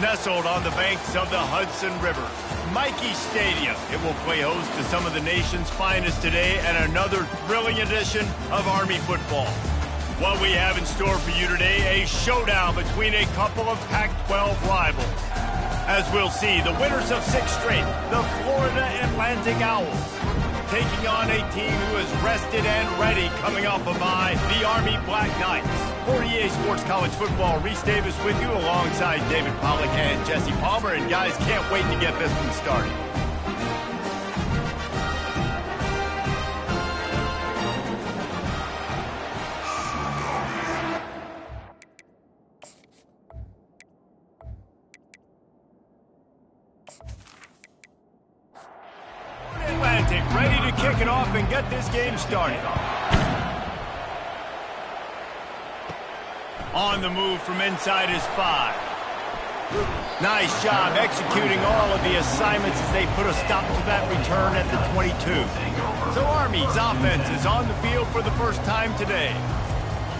Nestled on the banks of the Hudson River, Michie Stadium. It will play host to some of the nation's finest today and another thrilling edition of Army football. What we have in store for you today, a showdown between a couple of Pac-12 rivals. As we'll see, the winners of 6 straight, the Florida Atlantic Owls, taking on a team who is rested and ready coming off a bye, the Army Black Knights. For EA Sports College Football, Reese Davis with you alongside David Pollack and Jesse Palmer. And guys, can't wait to get this one started. Atlantic ready to kick it off and get this game started. On the move from inside his 5. Nice job executing all of the assignments as they put a stop to that return at the 22. So Army's offense is on the field for the first time today.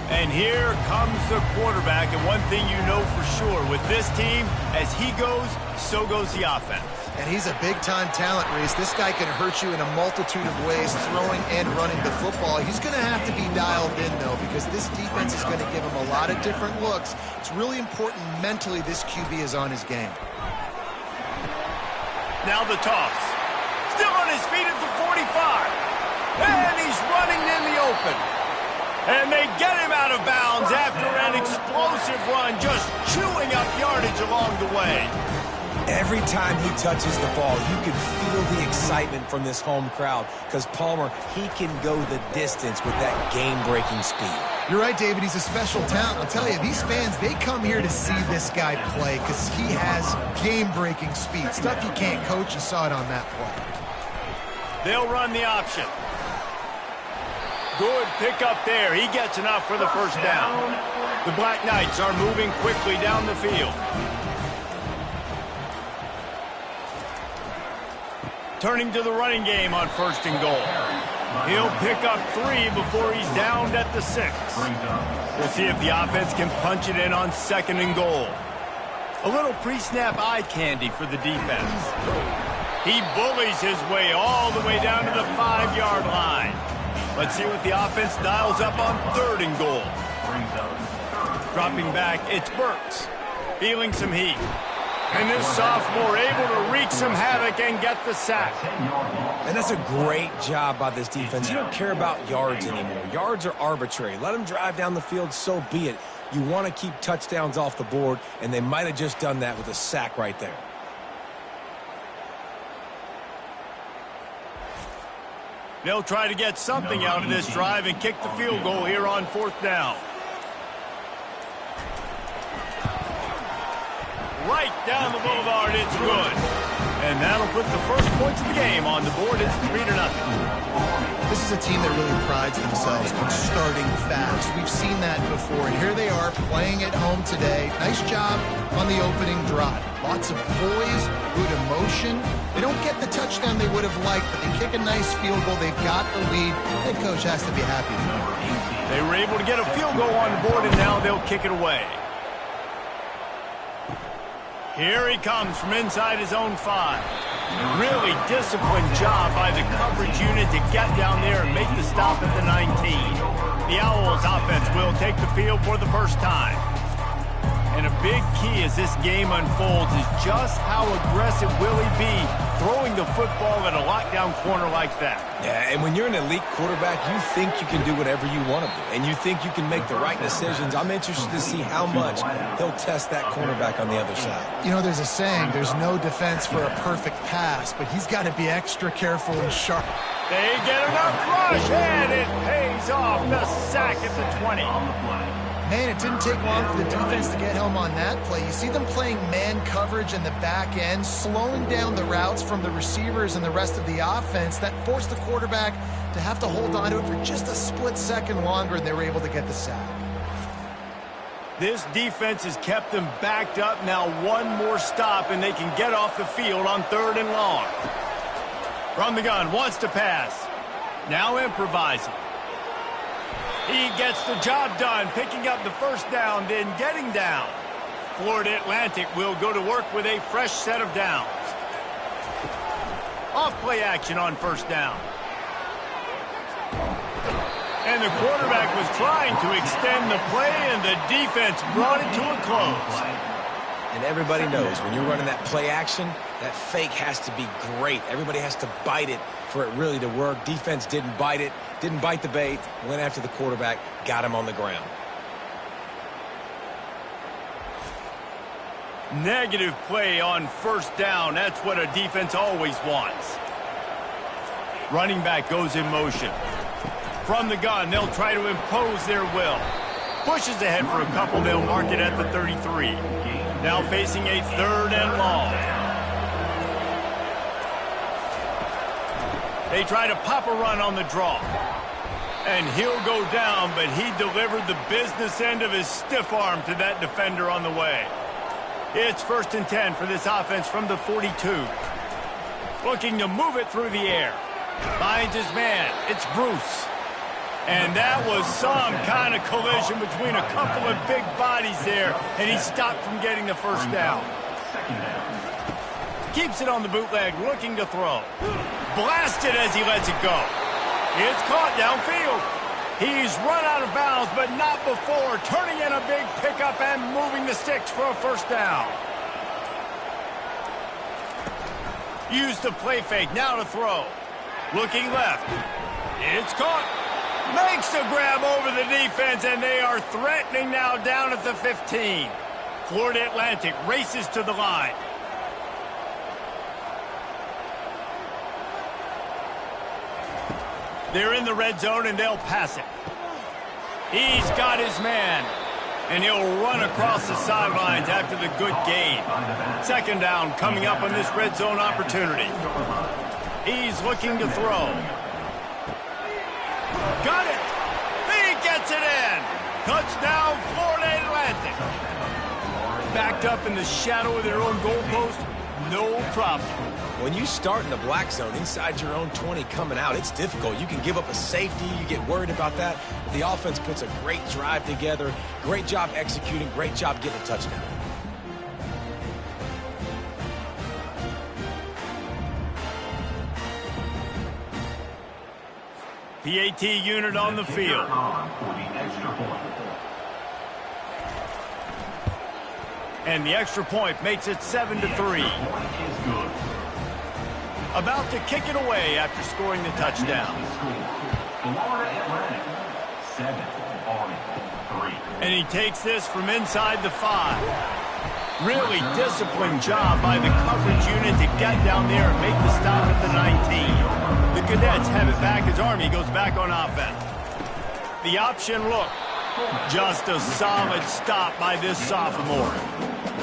And here comes the quarterback, and one thing you know for sure, with this team, as he goes, so goes the offense. And he's a big-time talent, Reese. This guy can hurt you in a multitude of ways, throwing and running the football. He's going to have to be dialed in, though, because this defense is going to give him a lot of different looks. It's really important mentally this QB is on his game. Now the toss. Still on his feet at the 45. And he's running in the open. And they get him out of bounds after an explosive run, just chewing up yardage along the way. Every time he touches the ball, you can feel the excitement from this home crowd because Palmer, he can go the distance with that game-breaking speed. You're right, David. He's a special talent. I'll tell you, these fans, they come here to see this guy play because he has game-breaking speed. Stuff you can't coach. You saw it on that play. They'll run the option. Good pickup there. He gets enough for the first down. The Black Knights are moving quickly down the field. Turning to the running game on 1st and goal. He'll pick up 3 before he's downed at the 6. We'll see if the offense can punch it in on 2nd and goal. A little pre-snap eye candy for the defense. He bullies his way all the way down to the 5-yard line. Let's see what the offense dials up on 3rd and goal. Dropping back, it's Burks. Feeling some heat. And this sophomore able to wreak some havoc and get the sack. And that's a great job by this defense. You don't care about yards anymore. Yards are arbitrary. Let them drive down the field, so be it. You want to keep touchdowns off the board, and they might have just done that with a sack right there. They'll try to get something out of this drive and kick the field goal here on 4th down. Right down the boulevard, it's good. And that'll put the first points of the game on the board. It's 3-0. This is a team that really prides themselves on starting fast. We've seen that before, and here they are playing at home today. Nice job on the opening drive. Lots of poise, good emotion. They don't get the touchdown they would have liked, but they kick a nice field goal. They've got the lead. Head coach has to be happy with them. They were able to get a field goal on the board, and now they'll kick it away. Here he comes from inside his own 5. Really disciplined job by the coverage unit to get down there and make the stop at the 19. The Owls offense will take the field for the first time. And a big key as this game unfolds is just how aggressive will he be throwing the football at a lockdown corner like that. Yeah, and when you're an elite quarterback, you think you can do whatever you want to do, and you think you can make the right decisions. I'm interested to see how much he'll test that cornerback on the other side. You know, there's a saying, there's no defense for a perfect pass, but he's got to be extra careful and sharp. They get enough rush, and it pays off. The sack at the 20. Man, it didn't take long for the defense to get home on that play. You see them playing man coverage in the back end, slowing down the routes from the receivers and the rest of the offense. That forced the quarterback to have to hold on to it for just a split second longer, and they were able to get the sack. This defense has kept them backed up. Now one more stop, and they can get off the field on 3rd and long. From the gun, wants to pass. Now improvising. He gets the job done, picking up the first down, then getting down. Florida Atlantic will go to work with a fresh set of downs. Off-play action on first down. And the quarterback was trying to extend the play, and the defense brought it to a close. And everybody knows when you're running that play action, that fake has to be great. Everybody has to bite it for it really to work. Defense didn't bite it, didn't bite the bait, went after the quarterback, got him on the ground. Negative play on first down. That's what a defense always wants. Running back goes in motion. From the gun, they'll try to impose their will. Pushes ahead for a couple. They'll mark it at the 33. Now facing a 3rd and long. They try to pop a run on the draw. And he'll go down, but he delivered the business end of his stiff arm to that defender on the way. It's 1st and 10 for this offense from the 42. Looking to move it through the air. Finds his man. It's Bruce. And that was some kind of collision between a couple of big bodies there, and he stopped from getting the first down. Keeps it on the bootleg, looking to throw. Blasted as he lets it go. It's caught downfield. He's run out of bounds, but not before turning in a big pickup and moving the sticks for a first down. Use the play fake, now to throw. Looking left. It's caught. Makes the grab over the defense, and they are threatening now down at the 15. Florida Atlantic races to the line. They're in the red zone, and they'll pass it. He's got his man, and he'll run across the sidelines after the good gain. 2nd down coming up on this red zone opportunity. He's looking to throw. Got it! He gets it in! Touchdown, Florida Atlantic! Backed up in the shadow of their own goalpost, no problem. When you start in the black zone inside your own 20 coming out, it's difficult. You can give up a safety. You get worried about that. The offense puts a great drive together. Great job executing. Great job getting a touchdown. PAT unit on the field. And the extra point makes it 7-3. About to kick it away after scoring the touchdown. And he takes this from inside the 5. Really disciplined job by the coverage unit to get down there and make the stop at the 19. The Cadets have it back as Army goes back on offense. The option look. Just a solid stop by this sophomore.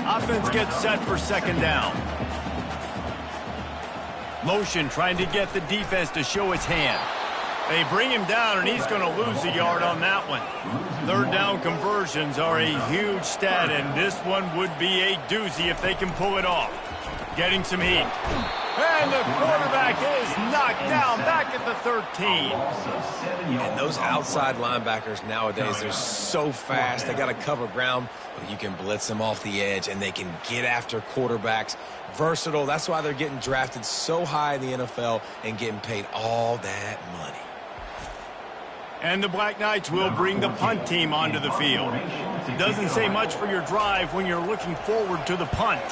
Offense gets set for 2nd down. Motion trying to get the defense to show his hand. They bring him down, and he's going to lose a yard on that one. 3rd down conversions are a huge stat, and this one would be a doozy if they can pull it off. Getting some heat. And the quarterback is knocked down back at the 13. And those outside linebackers nowadays, they're so fast. They got to cover ground, but you can blitz them off the edge, and they can get after quarterbacks. Versatile. That's why they're getting drafted so high in the NFL and getting paid all that money. And the Black Knights will bring the punt team onto the field. It doesn't say much for your drive when you're looking forward to the punt.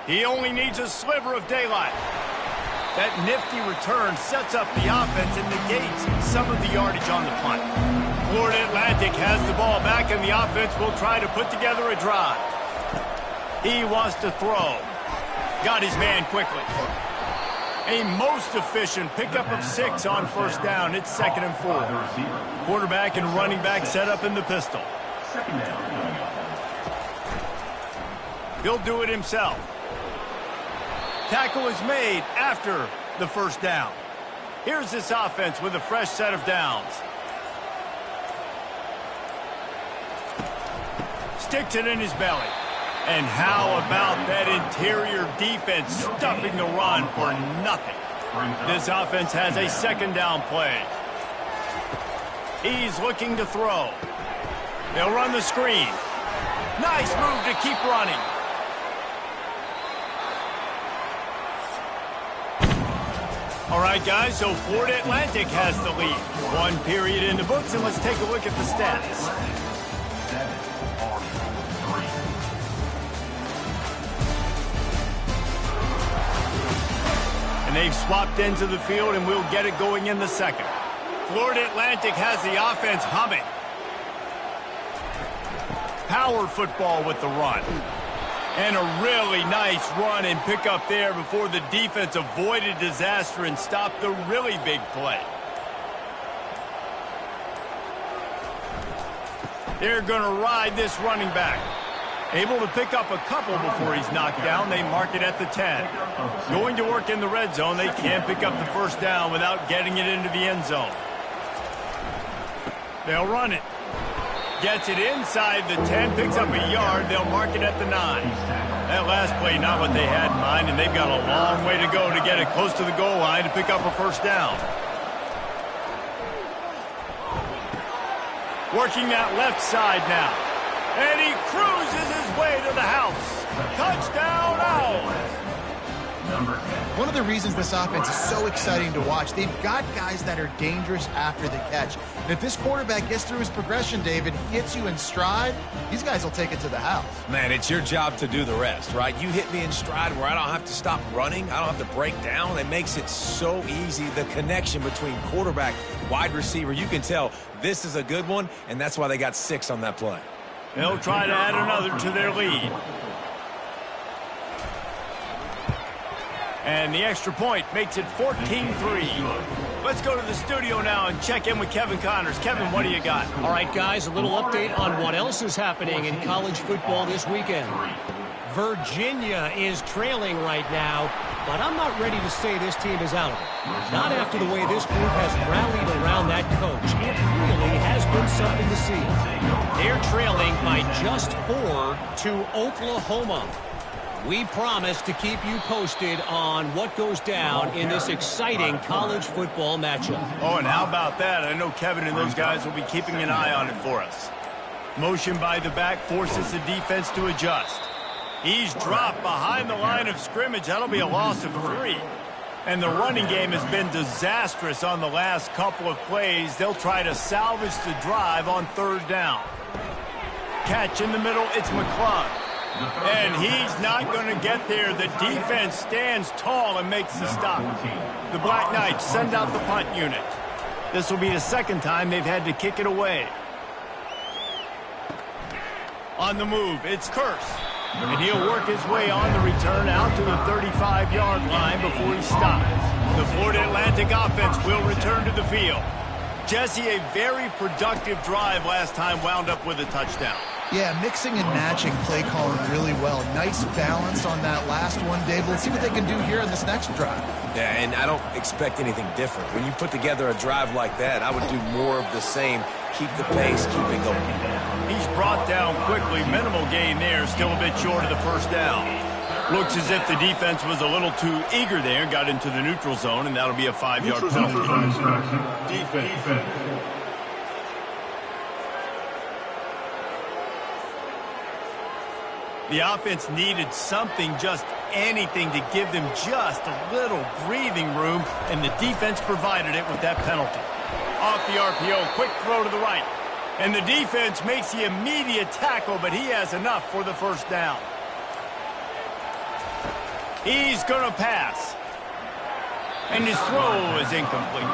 He only needs a sliver of daylight. That nifty return sets up the offense and negates some of the yardage on the punt. Florida Atlantic has the ball back, and the offense will try to put together a drive. He wants to throw. Got his man quickly. A most efficient pickup of 6 on first down. It's 2nd and 4. Quarterback and running back set up in the pistol. He'll do it himself. Tackle is made after the first down. Here's this offense with a fresh set of downs. Sticks it in his belly. And how about that interior defense stuffing the run for nothing? This offense has a 2nd down play. He's looking to throw. They'll run the screen. Nice move to keep running. All right, guys, so Florida Atlantic has the lead. One period in the books, and let's take a look at the stats. And they've swapped into the field, and we'll get it going in the second. Florida Atlantic has the offense humming. Power football with the run. And a really nice run and pick up there before the defense avoided disaster and stopped the really big play. They're going to ride this running back. Able to pick up a couple before he's knocked down. They mark it at the 10. Going to work in the red zone. They can't pick up the first down without getting it into the end zone. They'll run it. Gets it inside the 10, picks up a yard. They'll mark it at the 9. That last play, not what they had in mind, and they've got a long way to go to get it close to the goal line to pick up a first down. Working that left side now. And he cruises his way to the house. Touchdown, Owls! One of the reasons this offense is so exciting to watch, they've got guys that are dangerous after the catch. And if this quarterback gets through his progression, David, hits you in stride, these guys will take it to the house. Man, it's your job to do the rest, right? You hit me in stride where I don't have to stop running. I don't have to break down. It makes it so easy. The connection between quarterback, wide receiver, you can tell this is a good one, and that's why they got 6 on that play. They'll try to add another to their lead. And the extra point makes it 14-3. Let's go to the studio now and check in with Kevin Connors. Kevin, what do you got? All right, guys, a little update on what else is happening in college football this weekend. Virginia is trailing right now, but I'm not ready to say this team is out of it. Not after the way this group has rallied around that coach. It really has been something to see. They're trailing by just 4 to Oklahoma. We promise to keep you posted on what goes down in this exciting college football matchup. Oh, and how about that? I know Kevin and those guys will be keeping an eye on it for us. Motion by the back forces the defense to adjust. He's dropped behind the line of scrimmage. That'll be a loss of 3. And the running game has been disastrous on the last couple of plays. They'll try to salvage the drive on 3rd down. Catch in the middle, it's McClung. And he's not going to get there. The defense stands tall and makes the stop. The Black Knights send out the punt unit. This will be the 2nd time they've had to kick it away. On the move, it's Curse. And he'll work his way on the return out to the 35-yard line before he stops. The Florida Atlantic offense will return to the field. Jesse, a very productive drive last time wound up with a touchdown. Yeah, mixing and matching play calling really well. Nice balance on that last one, Dave. Let's see what they can do here in this next drive. Yeah, and I don't expect anything different. When you put together a drive like that, I would do more of the same. Keep the pace, keep it going. He's brought down quickly. Minimal gain there, still a bit short of the first down. Looks as if the defense was a little too eager there, got into the neutral zone, and that'll be a 5-yard penalty. Defense. The offense needed something, just anything, to give them just a little breathing room, and the defense provided it with that penalty. Off the RPO, quick throw to the right. And the defense makes the immediate tackle, but he has enough for the first down. He's going to pass. And his throw is incomplete.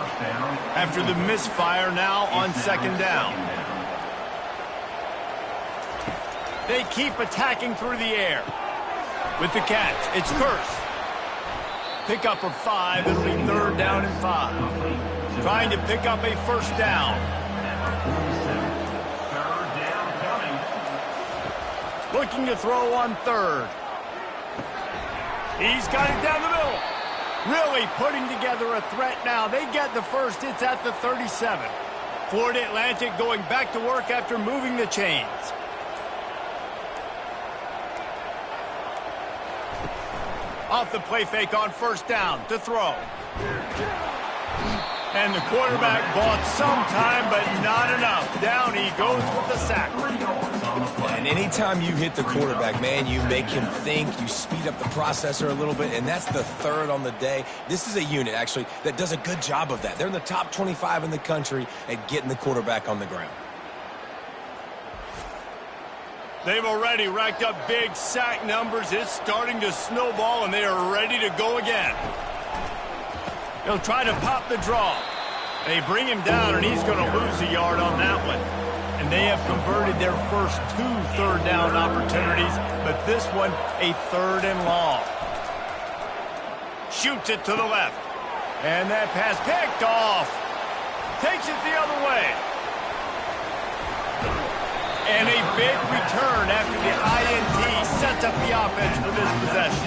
After the misfire, now on 2nd down. They keep attacking through the air. With the catch, it's Curse. Pick up of 5, it'll be 3rd down and 5. Trying to pick up a first down. Looking to throw on 3rd. He's got it down the middle. Really putting together a threat now. They get the first. It's at the 37. Florida Atlantic going back to work after moving the chains. Off the play fake on 1st down to throw. And the quarterback bought some time, but not enough. Down he goes with the sack. And anytime you hit the quarterback, man, you make him think, you speed up the processor a little bit, and that's the third on the day. This is a unit, actually, that does a good job of that. They're in the top 25 in the country at getting the quarterback on the ground. They've already racked up big sack numbers. It's starting to snowball, and they are ready to go again. They'll try to pop the draw. They bring him down, and he's going to lose a yard on that one. And they have converted their first 2 third down opportunities, but this one a 3rd and long. Shoots it to the left. And that pass picked off. Takes it the other way. And a big return after the INT sets up the offense for this possession.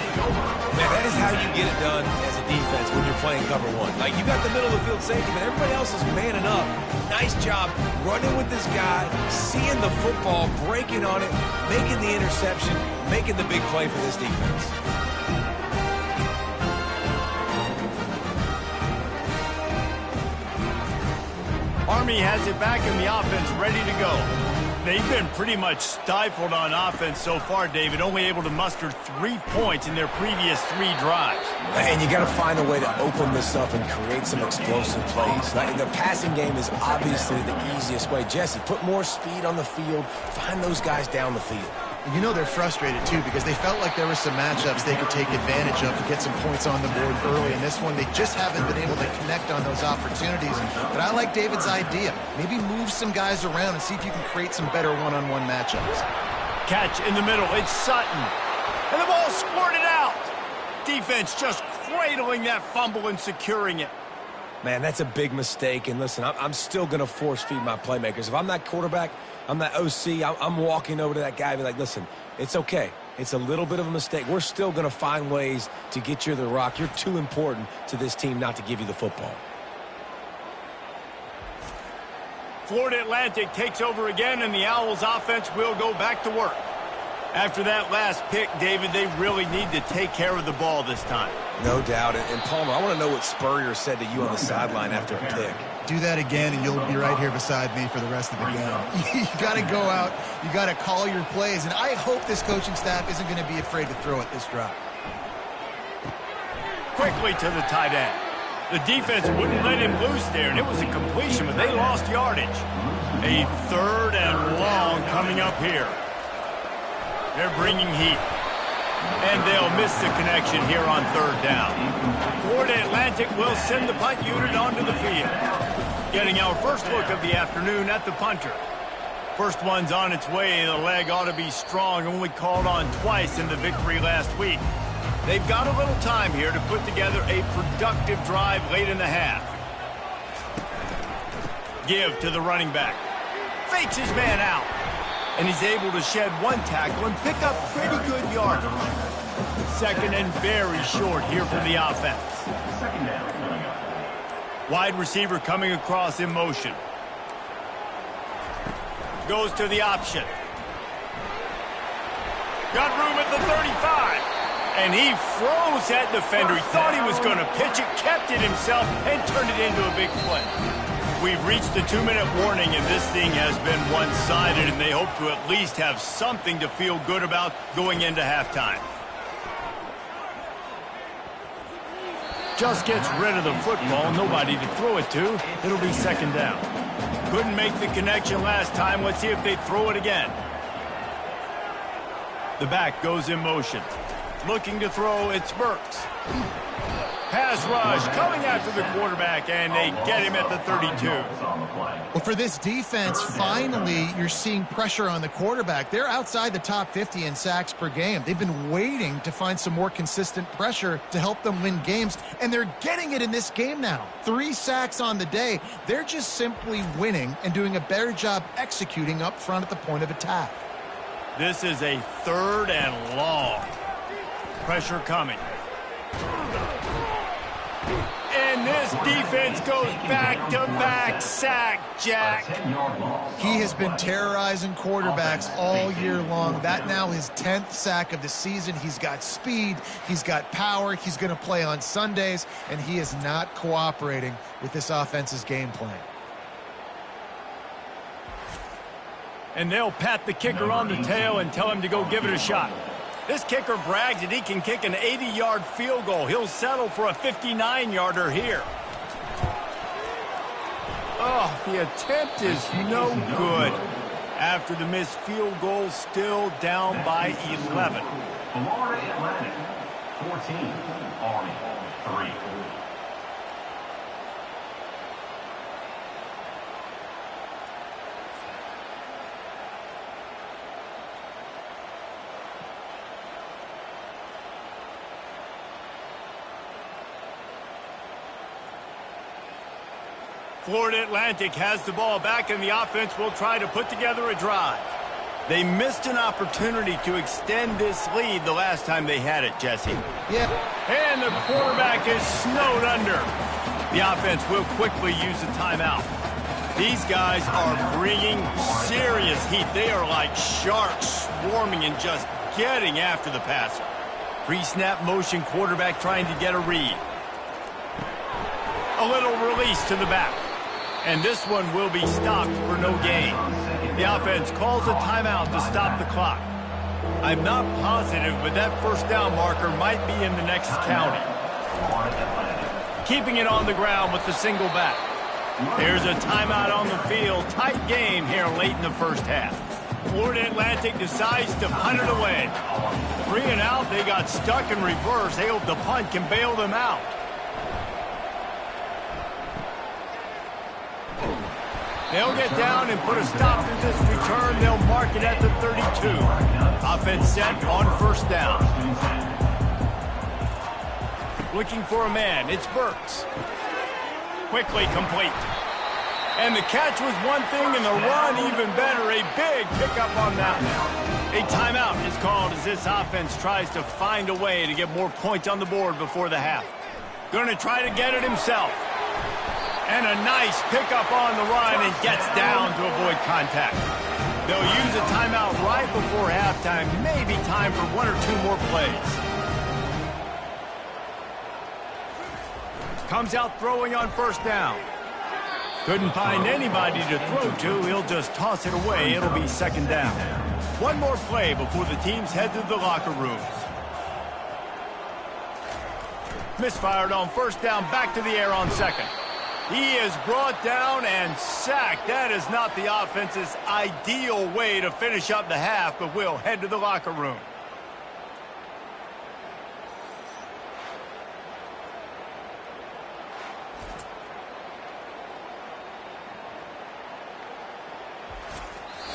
Man, that is how you get it done as a defense when you're playing cover one. Like, you got the middle of the field safety, but everybody else is manning up. Nice job running with this guy, seeing the football, breaking on it, making the interception, making the big play for this defense. Army has it back in the offense, ready to go. They've been pretty much stifled on offense so far, David, only able to muster 3 points in their previous 3 drives. And you got to find a way to open this up and create some explosive plays. Like, the passing game is obviously the easiest way. Jesse, put more speed on the field, find those guys down the field. You know they're frustrated, too, because they felt like there were some matchups they could take advantage of to get some points on the board early. In this one, they just haven't been able to connect on those opportunities. But I like David's idea. Maybe move some guys around and see if you can create some better one-on-one matchups. Catch in the middle. It's Sutton. And the ball squirted out. Defense just cradling that fumble and securing it. Man, that's a big mistake. And listen, I'm still going to force feed my playmakers. If I'm that quarterback, I'm that OC, I'm walking over to that guy and be like, listen, it's okay. It's a little bit of a mistake. We're still going to find ways to get you the rock. You're too important to this team not to give you the football. Florida Atlantic takes over again, and the Owls offense will go back to work. After that last pick, David, they really need to take care of the ball this time. No doubt. And Palmer, I want to know what Spurrier said to you on the sideline after a pick. Do that again, and you'll be right here beside me for the rest of the game. You got to go out. You got to call your plays, and I hope this coaching staff isn't going to be afraid to throw it this drive. Quickly to the tight end. The defense wouldn't let him loose there, and it was a completion, but they lost yardage. A 3rd and long coming up here. They're bringing heat. And they'll miss the connection here on 3rd down. Florida Atlantic will send the punt unit onto the field. Getting our first look of the afternoon at the punter. First one's on its way. The leg ought to be strong. Only called on twice in the victory last week. They've got a little time here to put together a productive drive late in the half. Give to the running back. Fakes his man out. And he's able to shed 1 tackle and pick up pretty good yardage. 2nd and very short here for the offense. Wide receiver coming across in motion. Goes to the option. Got room at the 35. And he froze that defender. He thought he was going to pitch it, kept it himself, and turned it into a big play. We've reached the 2-minute warning, and this thing has been one-sided, and they hope to at least have something to feel good about going into halftime. Just gets rid of the football, nobody to throw it to. It'll be 2nd down. Couldn't make the connection last time. Let's see if they throw it again. The back goes in motion. Looking to throw, it's Burks. Pass rush coming after the quarterback, and they get him at the 32. Well, for this defense, finally, you're seeing pressure on the quarterback. They're outside the top 50 in sacks per game. They've been waiting to find some more consistent pressure to help them win games, and they're getting it in this game now. 3 sacks on the day. They're just simply winning and doing a better job executing up front at the point of attack. This is a 3rd and long. Pressure coming. And this defense goes back-to-back sack, Jack. He has been terrorizing quarterbacks all year long. That now his 10th sack of the season. He's got speed. He's got power. He's going to play on Sundays, and he is not cooperating with this offense's game plan. And they'll pat the kicker on the tail and tell him to go give it a shot. This kicker brags that he can kick an 80-yard field goal. He'll settle for a 59-yarder here. Oh, the attempt is no good. After the missed field goal, still down by 11. Florida Atlantic, 14, Army, 3. Florida Atlantic has the ball back, and the offense will try to put together a drive. They missed an opportunity to extend this lead the last time they had it, Jesse. Yeah. And the quarterback is snowed under. The offense will quickly use a timeout. These guys are bringing serious heat. They are like sharks swarming and just getting after the passer. Pre-snap motion quarterback trying to get a read. A little release to the back. And this one will be stopped for no gain. The offense calls a timeout to stop the clock. I'm not positive, but that first down marker might be in the next county. Keeping it on the ground with the single back. There's a timeout on the field. Tight game here late in the first half. Florida Atlantic decides to punt it away. 3 and out, they got stuck in reverse. They hope the punt can bail them out. They'll get down and put a stop to this return. They'll mark it at the 32. Offense set on first down. Looking for a man. It's Burks. Quickly complete. And the catch was one thing, and the run even better. A big pickup on that one. A timeout is called as this offense tries to find a way to get more points on the board before the half. Going to try to get it himself. And a nice pickup on the run and gets down to avoid contact. They'll use a timeout right before halftime. Maybe time for 1 or 2 more plays. Comes out throwing on first down. Couldn't find anybody to throw to. He'll just toss it away. It'll be second down. 1 more play before the teams head to the locker rooms. Misfired on first down. Back to the air on second. He is brought down and sacked. That is not the offense's ideal way to finish up the half, but we'll head to the locker room.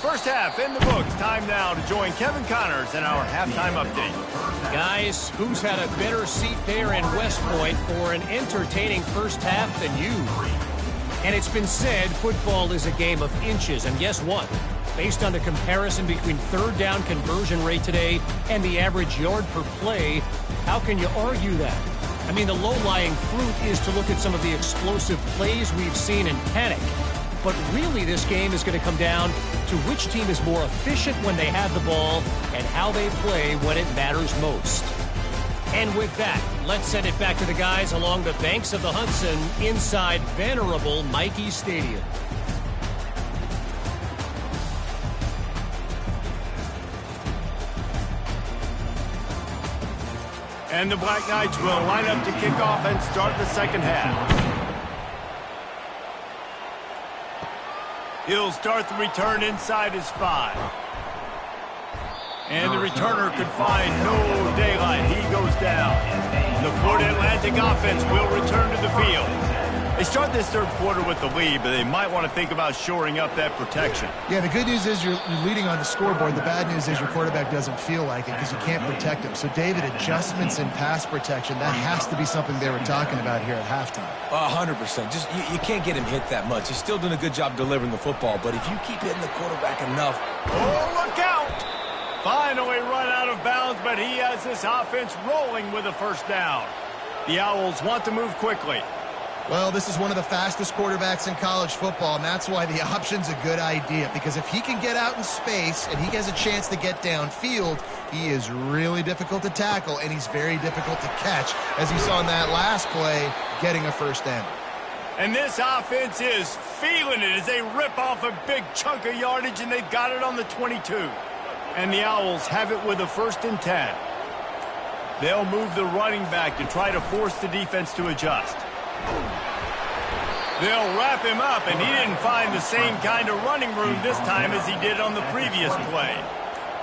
First half in the books. Time now to join Kevin Connors in our halftime update. Guys, who's had a better seat there in West Point for an entertaining first half than you? And it's been said football is a game of inches. And guess what? Based on the comparison between third down conversion rate today and the average yard per play, how can you argue that? I mean, the low-lying fruit is to look at some of the explosive plays we've seen and panic. But really, this game is going to come down to which team is more efficient when they have the ball and how they play when it matters most. And with that, let's send it back to the guys along the banks of the Hudson inside venerable Michie Stadium. And the Black Knights will line up to kick off and start the second half. He'll start the return inside his 5. And the returner could find no daylight. He goes down. The Florida Atlantic offense will return to the field. They start this third quarter with the lead, but they might want to think about shoring up that protection. Yeah, the good news is you're leading on the scoreboard. The bad news is your quarterback doesn't feel like it because you can't protect him. So, David, adjustments in pass protection, that has to be something they were talking about here at halftime. 100%. Just you can't get him hit that much. He's still doing a good job delivering the football, but if you keep hitting the quarterback enough... Oh, look out! Finally run out of bounds, but he has this offense rolling with a first down. The Owls want to move quickly. Well, this is one of the fastest quarterbacks in college football, and that's why the option's a good idea, because if he can get out in space and he has a chance to get downfield, he is really difficult to tackle, and he's very difficult to catch, as you saw in that last play, getting a first down. And this offense is feeling it as they rip off a big chunk of yardage, and they've got it on the 22. And the Owls have it with a 1st and 10. They'll move the running back to try to force the defense to adjust. They'll wrap him up, and he didn't find the same kind of running room this time as he did on the previous play.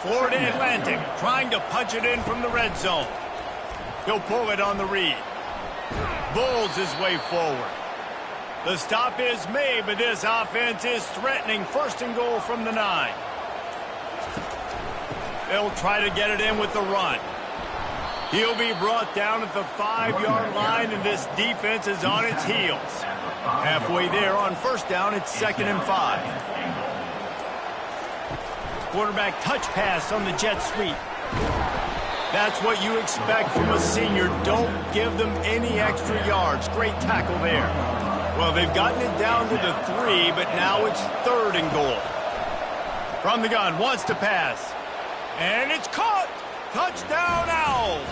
Florida Atlantic trying to punch it in from the red zone. He'll pull it on the read. Bulls his way forward. The stop is made, but this offense is threatening 1st and goal from the 9. They'll try to get it in with the run. He'll be brought down at the 5-yard line, and this defense is on its heels. Halfway there on 1st down, it's 2nd and 5. Quarterback touch pass on the jet sweep. That's what you expect from a senior. Don't give them any extra yards. Great tackle there. Well, they've gotten it down to the 3, but now it's 3rd and goal. From the gun, wants to pass. And it's caught! Touchdown, Owls!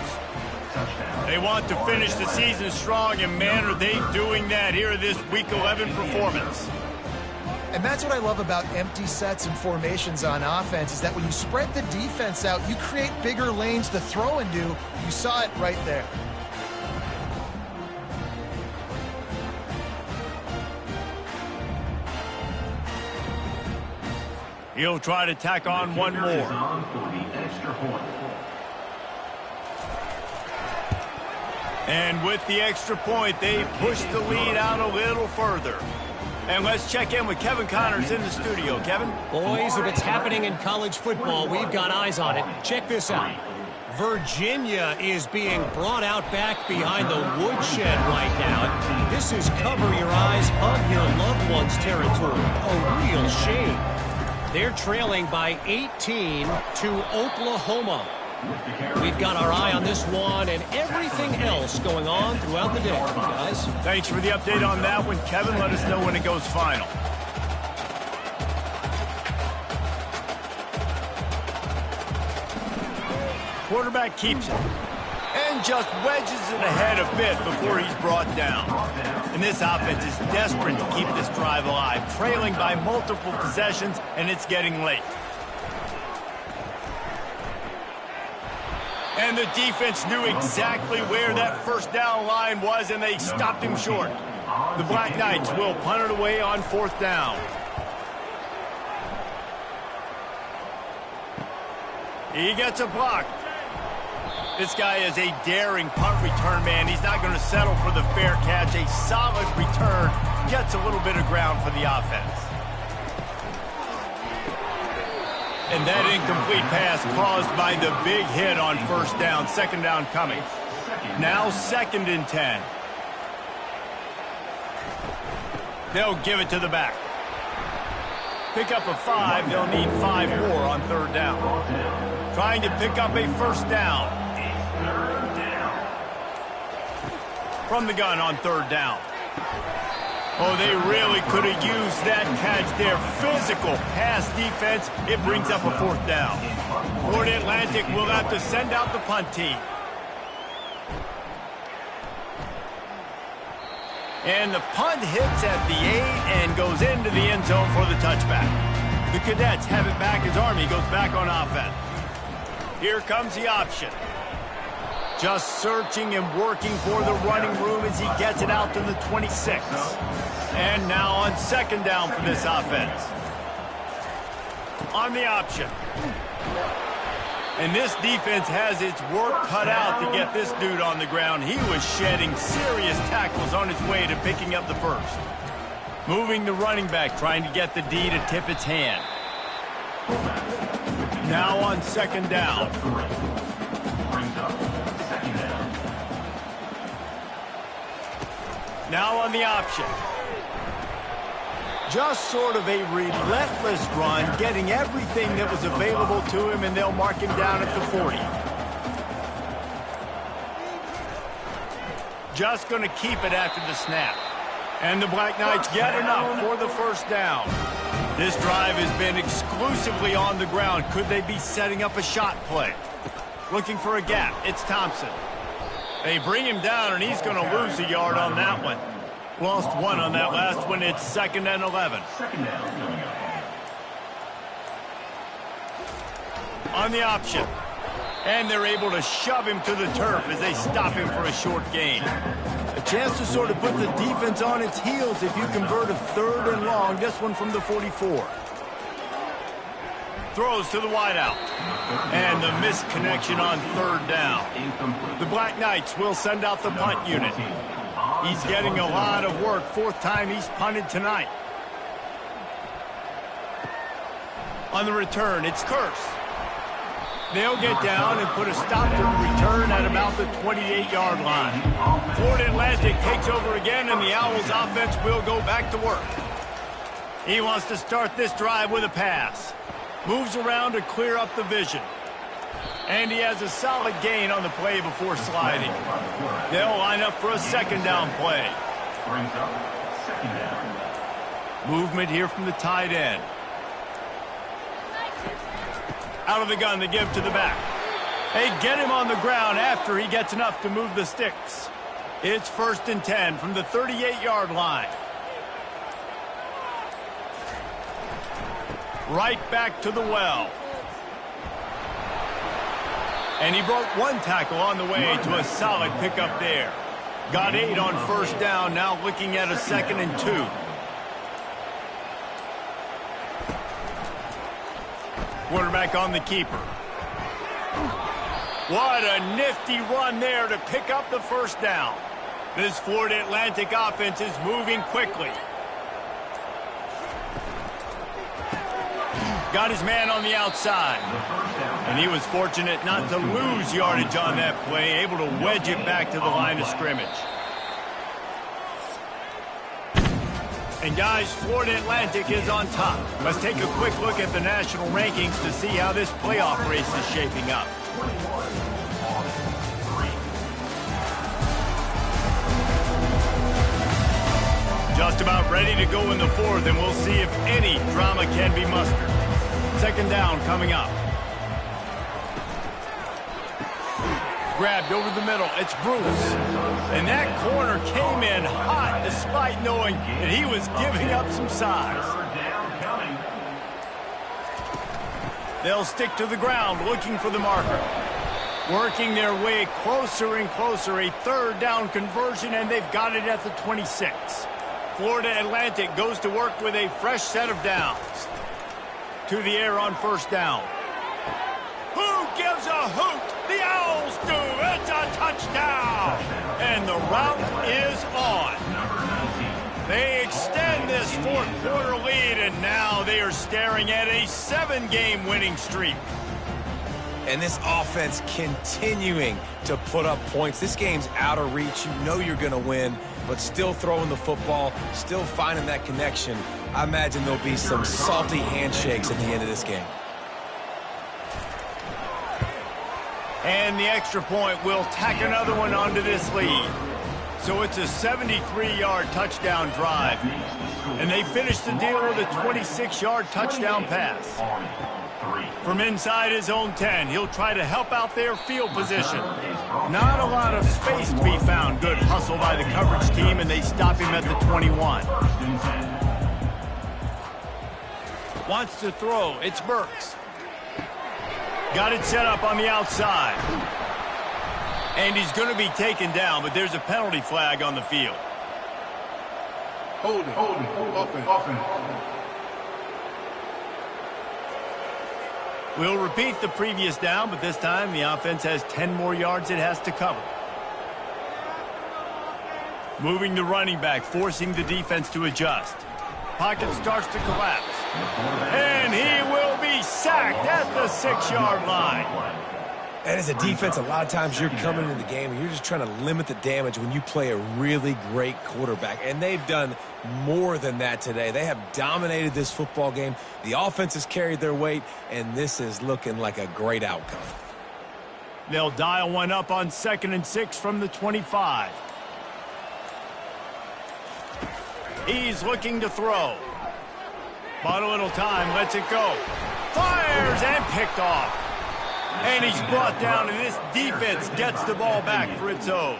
They want to finish the season strong, and man, are they doing that here in this Week 11 performance. And that's what I love about empty sets and formations on offense, is that when you spread the defense out, you create bigger lanes to throw into. You saw it right there. He'll try to tack on one more. And with the extra point, they push the lead out a little further. And let's check in with Kevin Connors in the studio. Kevin? Boys, if it's happening in college football, we've got eyes on it. Check this out. Virginia is being brought out back behind the woodshed right now. This is cover your eyes, hug your loved ones territory. A real shame. They're trailing by 18 to Oklahoma. We've got our eye on this one and everything else going on throughout the day, guys. Thanks for the update on that one, Kevin. Let us know when it goes final. Quarterback keeps it and just wedges it ahead a bit before he's brought down. And this offense is desperate to keep this drive alive, trailing by multiple possessions, and it's getting late. And the defense knew exactly where that 1st down line was, and they stopped him short. The Black Knights will punt it away on 4th down. He gets a block. This guy is a daring punt return man. He's not going to settle for the fair catch. A solid return gets a little bit of ground for the offense. And that incomplete pass caused by the big hit on 1st down. 2nd down coming. Now 2nd and 10. They'll give it to the back. Pick up a 5. They'll need 5 more on 3rd down. Trying to pick up a 1st down. From the gun on 3rd down. Oh, they really could have used that catch there. Physical pass defense. It brings up a 4th down. Florida Atlantic will have to send out the punt team. And the punt hits at the 8 and goes into the end zone for the touchback. The Cadets have it back as Army goes back on offense. Here comes the option. Just searching and working for the running room as he gets it out to the 26. And now on 2nd down for this offense. On the option. And this defense has its work cut out to get this dude on the ground. He was shedding serious tackles on his way to picking up the 1st. Moving the running back, trying to get the D to tip its hand. Now on 2nd down. Now on the option. Just sort of a relentless run, getting everything that was available to him, and they'll mark him down at the 40. Just going to keep it after the snap. And the Black Knights get enough for the first down. This drive has been exclusively on the ground. Could they be setting up a shot play? Looking for a gap. It's Thompson. They bring him down, and he's going to lose a yard on that one. Lost one on that last one. It's 2nd and 11. On the option. And they're able to shove him to the turf as they stop him for a short gain. A chance to sort of put the defense on its heels if you convert a 3rd and long. This one from the 44. Throws to the wideout. And the missed connection on 3rd down. The Black Knights will send out the punt unit. He's getting a lot of work. 4th time he's punted tonight. On the return, it's Curse. They'll get down and put a stop to the return at about the 28-yard line. Florida Atlantic takes over again, and the Owls offense will go back to work. He wants to start this drive with a pass. Moves around to clear up the vision. And he has a solid gain on the play before sliding. They'll line up for a 2nd down play. Movement here from the tight end. Out of the gun to give to the back. They get him on the ground after he gets enough to move the sticks. It's 1st and 10 from the 38-yard line. Right back to the well. And he broke one tackle on the way to a solid pickup there. Got 8 on 1st down, now looking at a 2nd and 2. Quarterback on the keeper. What a nifty run there to pick up the 1st down. This Florida Atlantic offense is moving quickly. Got his man on the outside. And he was fortunate not to lose yardage on that play, able to wedge it back to the line of scrimmage. And guys, Florida Atlantic is on top. Let's take a quick look at the national rankings to see how this playoff race is shaping up. Just about ready to go in the 4th, and we'll see if any drama can be mustered. 2nd down coming up. Grabbed over the middle. It's Bruce. And that corner came in hot despite knowing that he was giving up some size. They'll stick to the ground looking for the marker. Working their way closer and closer. A 3rd down conversion, and they've got it at the 26. Florida Atlantic goes to work with a fresh set of downs. To the air on 1st down. Who gives a hoot? The Owls do. It's a touchdown. And the route is on. They extend this 4th quarter lead, and now they are staring at a 7-game winning streak. And this offense continuing to put up points. This game's out of reach. You know you're going to win, but still throwing the football, still finding that connection. I imagine there'll be some salty handshakes at the end of this game. And the extra point will tack another one onto this lead. So it's a 73-yard touchdown drive. And they finish the deal with a 26-yard touchdown pass. From inside his own 10, he'll try to help out their field position. Not a lot of space to be found. Good hustle by the coverage team, and they stop him at the 21. Wants to throw. It's Burks. Got it set up on the outside. And he's going to be taken down, but there's a penalty flag on the field. Hold it. We'll repeat the previous down, but this time the offense has 10 more yards it has to cover. Moving the running back, forcing the defense to adjust. Pocket starts to collapse. And he will be sacked at the 6-yard line. And as a defense, a lot of times you're coming into the game and you're just trying to limit the damage when you play a really great quarterback. And they've done more than that today. They have dominated this football game. The offense has carried their weight, and this is looking like a great outcome. They'll dial one up on 2nd and 6 from the 25. He's looking to throw. Bought a little time, lets it go. Fires and picked off. And he's brought down, and this defense gets the ball back for its own.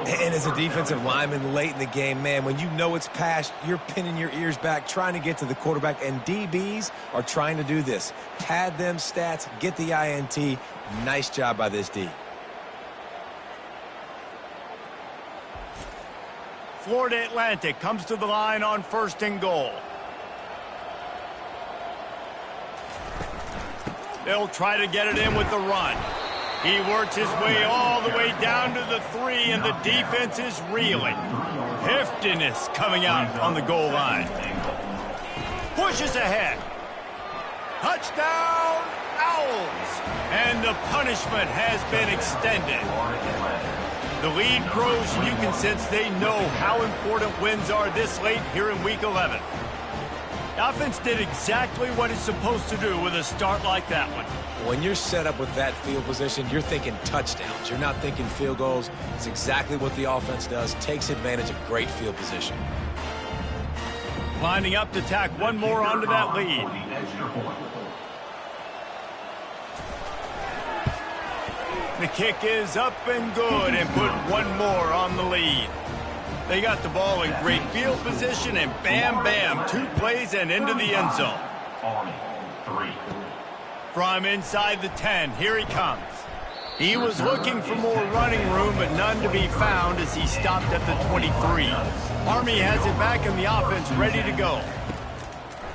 And as a defensive lineman late in the game, man, when you know it's passed, you're pinning your ears back, trying to get to the quarterback, and DBs are trying to do this. Pad them stats, get the INT. Nice job by this D. Florida Atlantic comes to the line on 1st and goal. They'll try to get it in with the run. He works his way all the way down to the 3, and the defense is reeling. Heftiness coming out on the goal line. Pushes ahead. Touchdown, Owls! And the punishment has been extended. The lead grows, and you can sense they know how important wins are this late here in Week 11. The offense did exactly what it's supposed to do with a start like that one. When you're set up with that field position, you're thinking touchdowns. You're not thinking field goals. It's exactly what the offense does. Takes advantage of great field position. Lining up to tack one more onto that lead. The kick is up and good, and put one more on the lead. They got the ball in great field position, and bam, bam, 2 plays and into the end zone. From inside the 10, here he comes. He was looking for more running room, but none to be found as he stopped at the 23. Army has it back in the offense, ready to go.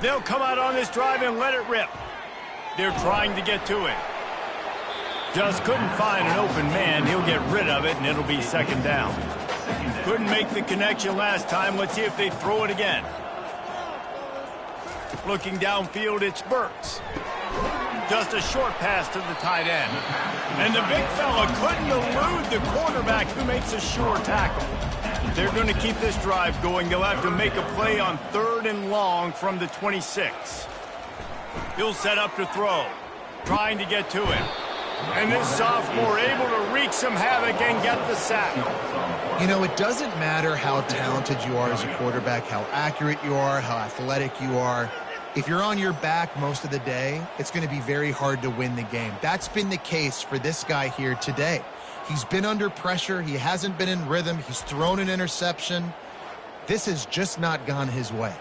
They'll come out on this drive and let it rip. They're trying to get to it. Just couldn't find an open man. He'll get rid of it, and it'll be 2nd down. Couldn't make the connection last time. Let's see if they throw it again. Looking downfield, it's Burks. Just a short pass to the tight end. And the big fella couldn't elude the quarterback, who makes a sure tackle. They're going to keep this drive going. They'll have to make a play on 3rd and long from the 26. He'll set up to throw. Trying to get to him. And this sophomore able to wreak some havoc and get the sack. You know, it doesn't matter how talented you are as a quarterback, how accurate you are, how athletic you are. If you're on your back most of the day, it's going to be very hard to win the game. That's been the case for this guy here today. He's been under pressure. He hasn't been in rhythm. He's thrown an interception. This has just not gone his way.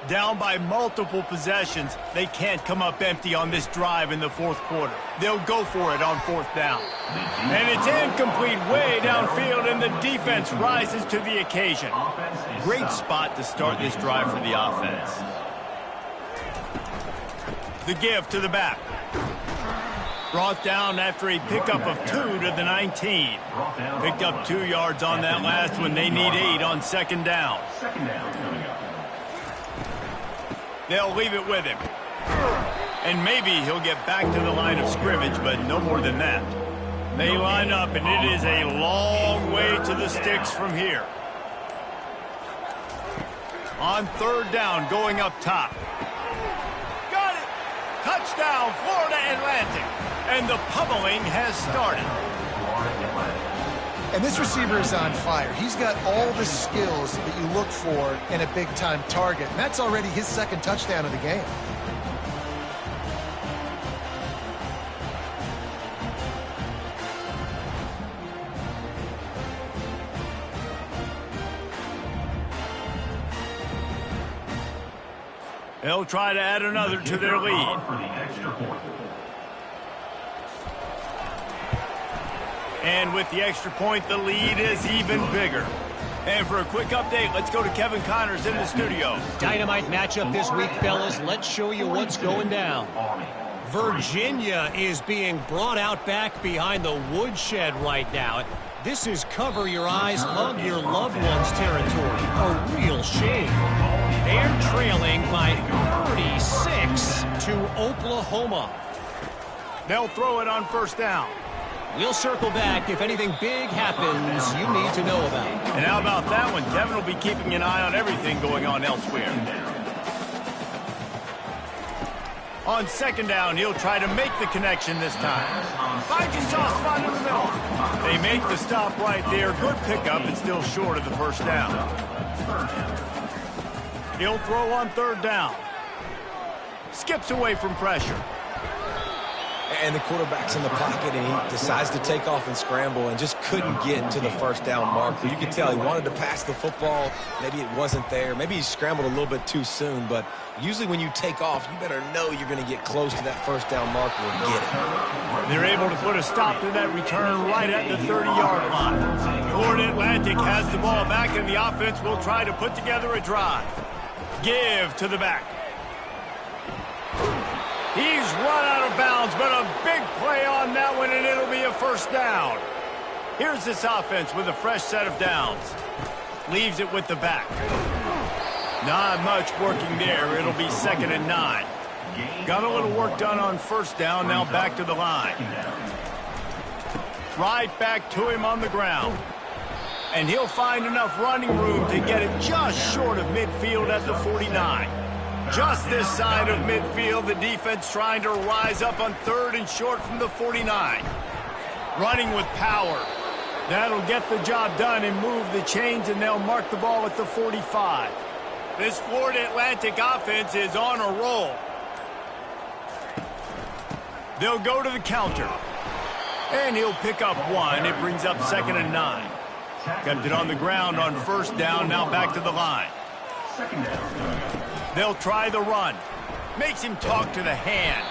Down by multiple possessions, they can't come up empty on this drive in the 4th quarter. They'll go for it on 4th down. And it's incomplete way downfield, and the defense rises to the occasion. Great spot to start this drive for the offense. The give to the back. Brought down after a pickup of 2 to the 19. Picked up 2 yards on that last one. They need 8 on 2nd down. They'll leave it with him. And maybe he'll get back to the line of scrimmage, but no more than that. They line up, and it is a long way to the sticks from here. On 3rd down, going up top. Got it! Touchdown, Florida Atlantic. And the pummeling has started. And this receiver is on fire. He's got all the skills that you look for in a big-time target. And that's already his 2nd touchdown of the game. They'll try to add another to their lead. And with the extra point, the lead is even bigger. And for a quick update, let's go to Kevin Connors in the studio. Dynamite matchup this week, fellas. Let's show you what's going down. Virginia is being brought out back behind the woodshed right now. This is cover your eyes, hug your loved ones territory. A real shame. They're trailing by 36 to Oklahoma. They'll throw it on 1st down. We'll circle back if anything big happens you need to know about. And how about that one? Kevin will be keeping an eye on everything going on elsewhere. On 2nd down, he'll try to make the connection this time. Finds a soft spot in the middle. They make the stop right there. Good pickup and still short of the 1st down. He'll throw on third down. Skips away from pressure. And the quarterback's in the pocket, and he decides to take off and scramble and just couldn't get to the first down marker. You can tell he wanted to pass the football. Maybe it wasn't there. Maybe he scrambled a little bit too soon. But usually when you take off, you better know you're going to get close to that first down marker and get it. They're able to put a stop to that return right at the 30-yard line. Florida Atlantic has the ball back, and the offense will try to put together a drive. Give to the back. He's run out of bounds, but a big play on that one, and it'll be a first down. Here's this offense with a fresh set of downs. Leaves it with the back. Not much working there. It'll be 2nd and 9. Got a little work done on first down, now back to the line. Right back to him on the ground. And he'll find enough running room to get it just short of midfield at the 49. Just this side of midfield, the defense trying to rise up on 3rd and short from the 49. Running with power. That'll get the job done and move the chains, and they'll mark the ball at the 45. This Florida Atlantic offense is on a roll. They'll go to the counter. And he'll pick up 1. It brings up 2nd and 9. Kept it on the ground on first down, now back to the line. They'll try the run. Makes him talk to the hand.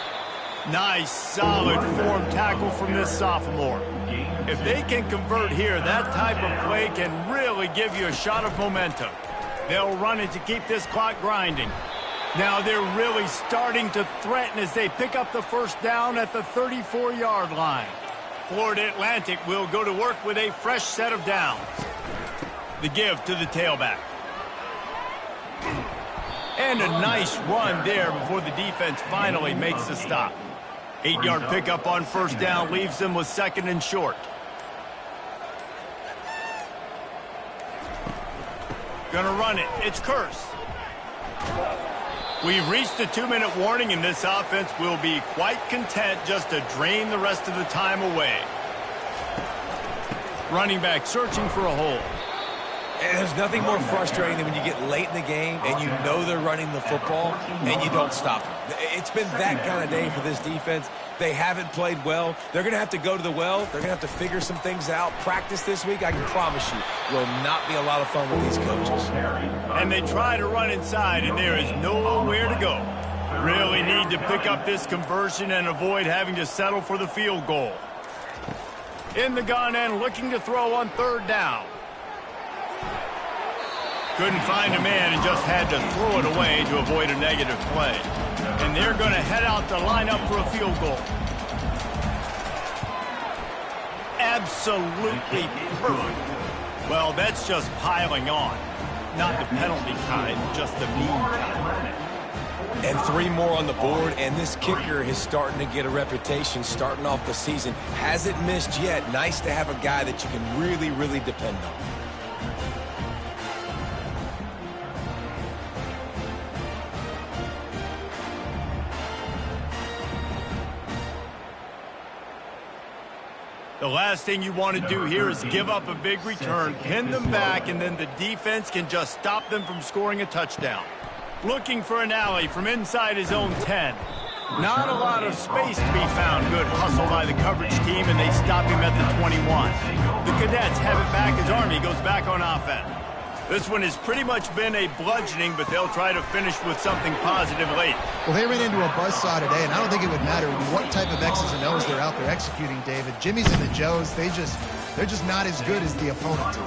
Nice, solid form tackle from this sophomore. If they can convert here, that type of play can really give you a shot of momentum. They'll run it to keep this clock grinding. Now they're really starting to threaten as they pick up the first down at the 34-yard line. Florida Atlantic will go to work with a fresh set of downs. The give to the tailback. And a nice run there before the defense finally makes the stop. 8-yard pickup on first down leaves them with 2nd and short. Gonna run it. It's Curse. We've reached the 2-minute warning, and this offense will be quite content just to drain the rest of the time away. Running back searching for a hole. And there's nothing more frustrating than when you get late in the game and you know they're running the football and you don't stop them. It's been that kind of day for this defense. They haven't played well. They're going to have to go to the well. They're going to have to figure some things out. Practice this week, I can promise you, will not be a lot of fun with these coaches. And they try to run inside, and there is nowhere to go. Really need to pick up this conversion and avoid having to settle for the field goal. In the gun and looking to throw on third down. Couldn't find a man and just had to throw it away to avoid a negative play. And they're going to head out to line up for a field goal. Absolutely perfect. Well, that's just piling on. Not the penalty kind, just the mean kind. And 3 more on the board, and this kicker is starting to get a reputation starting off the season. Hasn't missed yet. Nice to have a guy that you can really, really depend on. The last thing you want to do here is give up a big return, pin them back, and then the defense can just stop them from scoring a touchdown. Looking for an alley from inside his own 10. Not a lot of space to be found. Good hustle by the coverage team, and they stop him at the 21. The Cadets have it back as Army goes back on offense. This one has pretty much been a bludgeoning, but they'll try to finish with something positive late. Well, they ran into a buzzsaw today, and I don't think it would matter what type of X's and O's they're out there executing, David. Jimmy's and the Joes, they're just not as good as the opponent.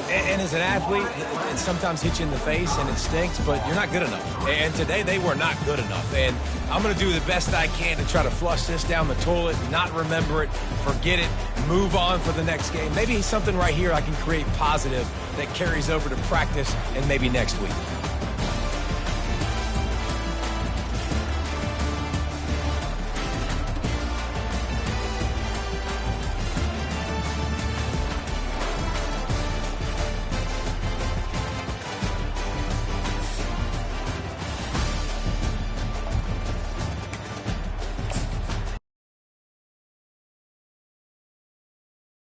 And as an athlete, it sometimes hits you in the face and it stinks, but you're not good enough. And today they were not good enough. And I'm going to do the best I can to try to flush this down the toilet, not remember it, forget it, move on for the next game. Maybe something right here I can create positive that carries over to practice and maybe next week.